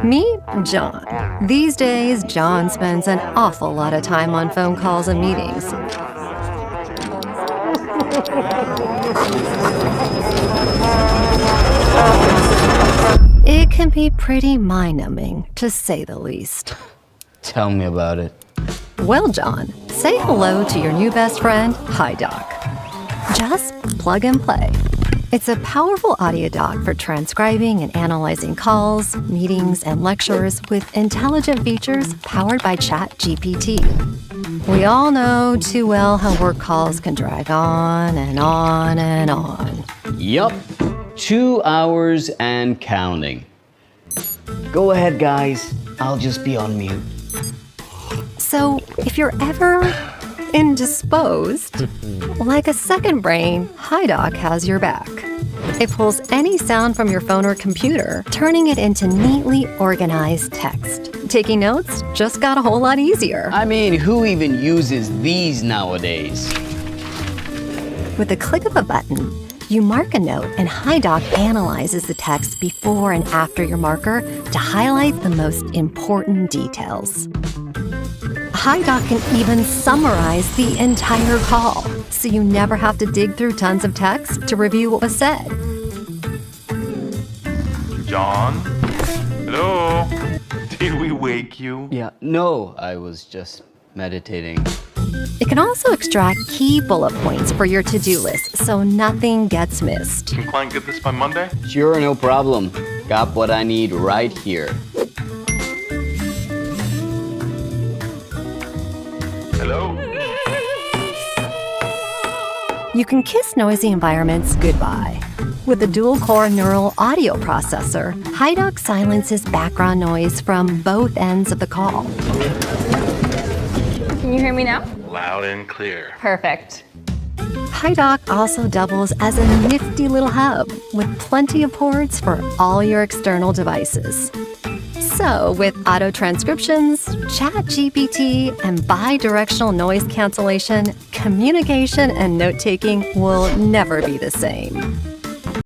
Meet John. These days, John spends an awful lot of time on phone calls and meetings. It can be pretty mind-numbing, to say the least. Tell me about it. Well, John, say hello to your new best friend, HiDock. Just plug and play. It's a powerful audio doc for transcribing and analyzing calls, meetings, and lectures with intelligent features powered by ChatGPT. We all know too well how work calls can drag on and on and on. Yup, 2 hours and counting. Go ahead, guys. I'll just be on mute. So, if you're ever indisposed, like a second brain, HiDock has your back. It pulls any sound from your phone or computer, turning it into neatly organized text. Taking notes just got a whole lot easier. I mean, who even uses these nowadays? With the click of a button, you mark a note and HiDock analyzes the text before and after your marker to highlight the most important details. HiDock can even summarize the entire call, so you never have to dig through tons of text to review what was said. John? Hello? Did we wake you? Yeah, no, I was just meditating. It can also extract key bullet points for your to-do list, so nothing gets missed. Can client get this by Monday? Sure, no problem. Got what I need right here. Hello? You can kiss noisy environments goodbye. With a dual-core neural audio processor, HiDock silences background noise from both ends of the call. Can you hear me now? Loud and clear. Perfect. HiDock also doubles as a nifty little hub with plenty of ports for all your external devices. So, with auto transcriptions, ChatGPT, and bi-directional noise cancellation, communication and note-taking will never be the same.